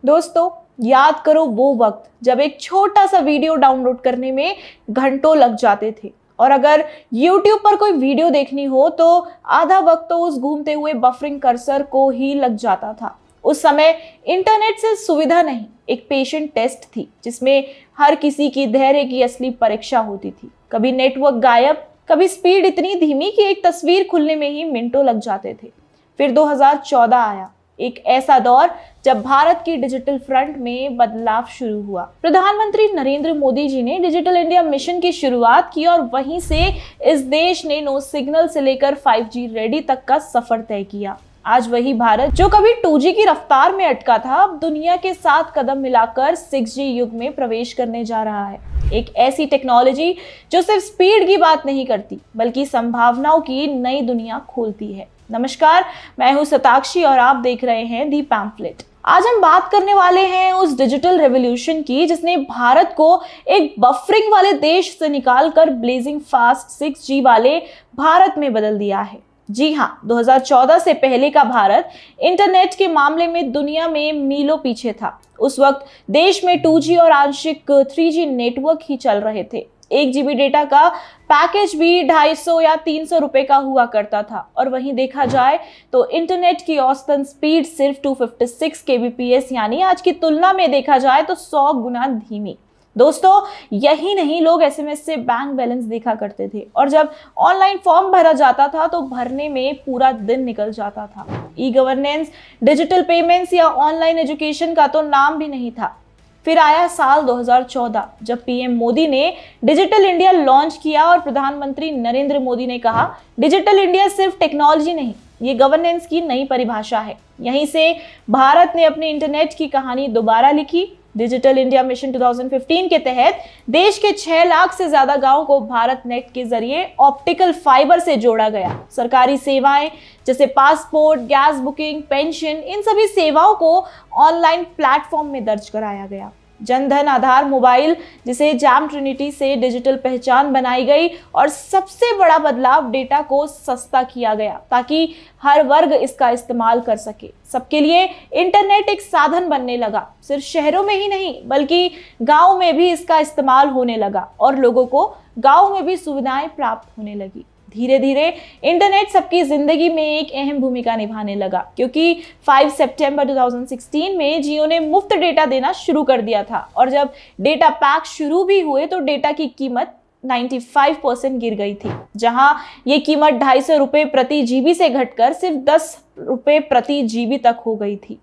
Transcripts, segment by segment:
दोस्तों, याद करो वो वक्त जब एक छोटा सा वीडियो डाउनलोड करने में घंटों लग जाते थे और अगर YouTube पर कोई वीडियो देखनी हो तो आधा वक्त तो उस घूमते हुए बफरिंग कर्सर को ही लग जाता था। उस समय इंटरनेट से सुविधा नहीं, एक पेशेंट टेस्ट थी जिसमें हर किसी की धैर्य की असली परीक्षा होती थी। कभी नेटवर्क गायब, कभी स्पीड इतनी धीमी कि एक तस्वीर खुलने में ही मिनटों लग जाते थे। फिर 2014 आया, एक ऐसा दौर जब भारत की डिजिटल फ्रंट में बदलाव शुरू हुआ। प्रधानमंत्री नरेंद्र मोदी जी ने डिजिटल इंडिया मिशन की शुरुआत की और वहीं से इस देश ने नो सिग्नल से लेकर 5G रेडी तक का सफर तय किया। आज वही भारत जो कभी 2G की रफ्तार में अटका था, अब दुनिया के साथ कदम मिलाकर 6G युग में प्रवेश करने जा रहा है। एक ऐसी टेक्नोलॉजी जो सिर्फ स्पीड की बात नहीं करती बल्कि संभावनाओं की नई दुनिया खोलती है। नमस्कार, मैं हूं शताक्षी और आप देख रहे हैं दी पैम्फलेट। आज हम बात करने वाले हैं उस डिजिटल रेवोल्यूशन की जिसने भारत को एक बफरिंग वाले देश से निकालकर ब्लेजिंग फास्ट 6G वाले भारत में बदल दिया है। जी हाँ, 2014 से पहले का भारत इंटरनेट के मामले में दुनिया में मीलों पीछे था। उस वक्त देश में 2G और आंशिक 3G नेटवर्क ही चल रहे थे। 1 GB डेटा का पैकेज भी 250 या 300 रुपए का हुआ करता था और वहीं देखा जाए तो इंटरनेट की औसतन स्पीड सिर्फ 256 kbps, यानी आज की तुलना में देखा जाए तो 100 गुना धीमी। दोस्तों, यही नहीं, लोग SMS से बैंक बैलेंस देखा करते थे और जब ऑनलाइन फॉर्म भरा जाता था तो भरने में पूरा दिन निकल जाता था। ई गवर्नेंस, डिजिटल पेमेंट्स या ऑनलाइन एजुकेशन का तो नाम भी नहीं था। फिर आया साल 2014 जब PM मोदी ने डिजिटल इंडिया लॉन्च किया और प्रधानमंत्री नरेंद्र मोदी ने कहा, डिजिटल इंडिया सिर्फ टेक्नोलॉजी नहीं, ये गवर्नेंस की नई परिभाषा है। यहीं से भारत ने अपने इंटरनेट की कहानी दोबारा लिखी। डिजिटल इंडिया मिशन 2015 के तहत देश के 6 लाख से ज्यादा गांवों को भारत नेट के जरिए ऑप्टिकल फाइबर से जोड़ा गया। सरकारी सेवाएं जैसे पासपोर्ट, गैस बुकिंग, पेंशन, इन सभी सेवाओं को ऑनलाइन प्लेटफॉर्म में दर्ज कराया गया। जनधन, आधार, मोबाइल जिसे जैम ट्रिनिटी से डिजिटल पहचान बनाई गई और सबसे बड़ा बदलाव, डेटा को सस्ता किया गया ताकि हर वर्ग इसका इस्तेमाल कर सके। सबके लिए इंटरनेट एक साधन बनने लगा। सिर्फ शहरों में ही नहीं बल्कि गांव में भी इसका इस्तेमाल होने लगा और लोगों को गांव में भी सुविधाएं प्राप्त होने लगी। धीरे धीरे इंटरनेट सबकी जिंदगी में एक अहम भूमिका निभाने लगा क्योंकि 5 सितंबर 2016 में जियो ने मुफ्त डेटा देना शुरू कर दिया था और जब डेटा पैक शुरू भी हुए तो डेटा की कीमत 95% गिर गई थी। जहां ये कीमत 250 रुपए प्रति GB से घटकर सिर्फ 10 रुपए प्रति GB तक हो गई थी।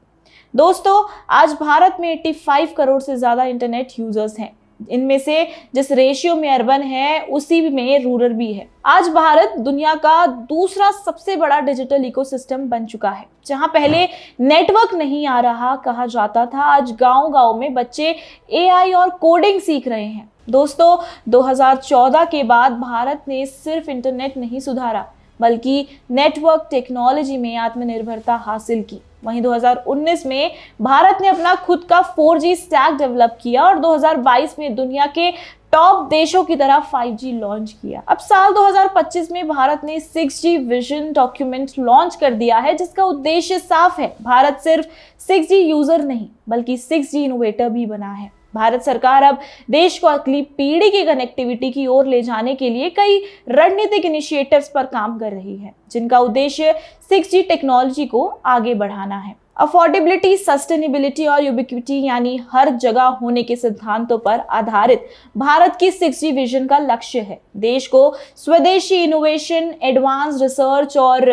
दोस्तों, आज भारत में 85 करोड़ से ज्यादा इंटरनेट यूजर्स हैं। इनमें से जिस रेशियो में अर्बन है उसी में रूरल भी है। आज भारत दुनिया का दूसरा सबसे बड़ा डिजिटल इकोसिस्टम बन चुका है। जहां पहले नेटवर्क नहीं आ रहा कहा जाता था, आज गांव-गांव में बच्चे AI और कोडिंग सीख रहे हैं। दोस्तों, 2014 के बाद भारत ने सिर्फ इंटरनेट नहीं सुधारा बल्कि नेटवर्क टेक्नोलॉजी में आत्मनिर्भरता हासिल की। वहीं 2019 में भारत ने अपना खुद का 4G स्टैक डेवलप किया और 2022 में दुनिया के टॉप देशों की तरह 5G लॉन्च किया। अब साल 2025 में भारत ने 6G विजन डॉक्यूमेंट लॉन्च कर दिया है जिसका उद्देश्य साफ है, भारत सिर्फ 6G यूजर नहीं बल्कि 6G इनोवेटर भी बना है। भारत सरकार अब देश को अगली पीढ़ी की कनेक्टिविटी की ओर ले जाने के लिए कई रणनीतिक इनिशिएटिव्स पर काम कर रही है जिनका उद्देश्य 6G टेक्नोलॉजी को आगे बढ़ाना है। अफोर्डेबिलिटी, सस्टेनेबिलिटी और यूबिक्विटी यानी हर जगह होने के सिद्धांतों पर आधारित भारत की 6G विजन का लक्ष्य है देश को स्वदेशी इनोवेशन, एडवांस रिसर्च और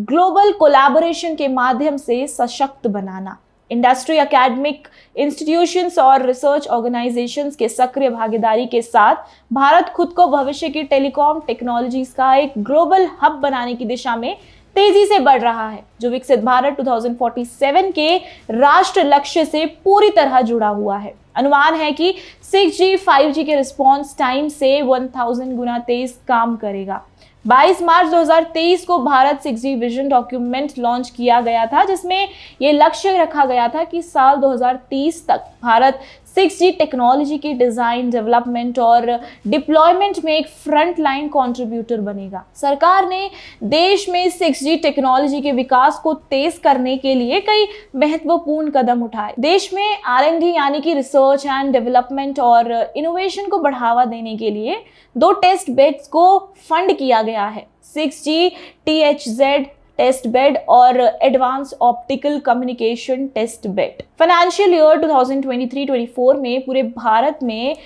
ग्लोबल कोलैबोरेशन के माध्यम से सशक्त बनाना। इंडस्ट्री, एकेडमिक इंस्टीट्यूशंस और रिसर्च ऑर्गेनाइजेशंस के सक्रिय भागीदारी के साथ भारत खुद को भविष्य की टेलीकॉम टेक्नोलॉजीज का एक ग्लोबल हब बनाने की दिशा में तेजी से बढ़ रहा है जो विकसित भारत 2047 के राष्ट्र लक्ष्य से पूरी तरह जुड़ा हुआ है। अनुमान है कि 6G 5G के रिस्पॉन्स टाइम से 1000 गुना तेज काम करेगा। 22 मार्च 2023 को Bharat 6G vision document launch किया गया था जिसमें यह लक्ष्य रखा गया था कि साल 2030 तक भारत 6G टेक्नोलॉजी की डिजाइन, डेवलपमेंट और डिप्लॉयमेंट में एक फ्रंट लाइन कंट्रीब्यूटर बनेगा। सरकार ने देश में 6G टेक्नोलॉजी के विकास को तेज करने के लिए कई महत्वपूर्ण कदम उठाए। देश में R&D यानी कि रिसर्च एंड डेवलपमेंट और इनोवेशन को बढ़ावा देने के लिए 2 टेस्ट बेड्स को फंड किया गया है, 6G THZ टेस्ट बेड और advance optical communication test bed. Financial year 2023-24 में पूरे भारत में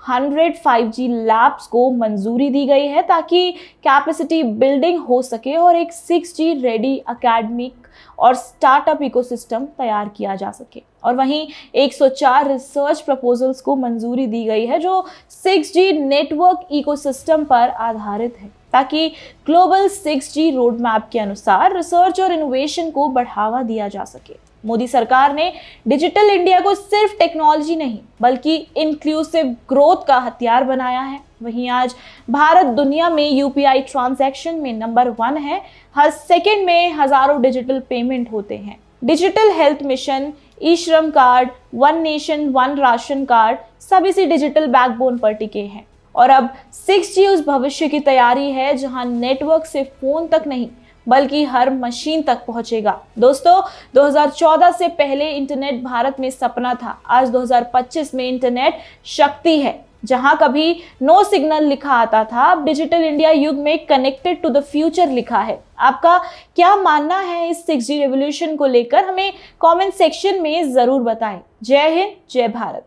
100 5G लैब्स को मंजूरी दी गई है ताकि कैपेसिटी बिल्डिंग हो सके और एक 6G रेडी एकेडमिक और स्टार्टअप इकोसिस्टम तैयार किया जा सके। और वहीं 104 रिसर्च प्रपोजल्स को मंजूरी दी गई है जो 6G नेटवर्क इकोसिस्टम पर आधारित है ताकि ग्लोबल 6G रोड मैप के अनुसार रिसर्च और इनोवेशन को बढ़ावा दिया जा सके। मोदी सरकार ने डिजिटल इंडिया को सिर्फ टेक्नोलॉजी नहीं बल्कि इंक्लूसिव ग्रोथ का हथियार बनाया है। वहीं आज भारत दुनिया में यूपीआई ट्रांजैक्शन में नंबर 1 है। हर सेकंड में हजारों डिजिटल पेमेंट होते हैं। डिजिटल हेल्थ मिशन, ई श्रम card, one nation one ration card सब इसी डिजिटल बैकबोन पर टिके हैं। और अब 6G उस भविष्य की तैयारी है जहां नेटवर्क सिर्फ फोन तक नहीं बल्कि हर मशीन तक पहुंचेगा। दोस्तों, 2014 से पहले इंटरनेट भारत में सपना था। आज 2025 में इंटरनेट शक्ति है। जहां कभी नो सिग्नल लिखा आता था, अब डिजिटल इंडिया युग में कनेक्टेड टू द फ्यूचर लिखा है। आपका क्या मानना है इस 6G रेवोल्यूशन को लेकर? हमें कमेंट सेक्शन में जरूर बताएं। जय हिंद, जय भारत।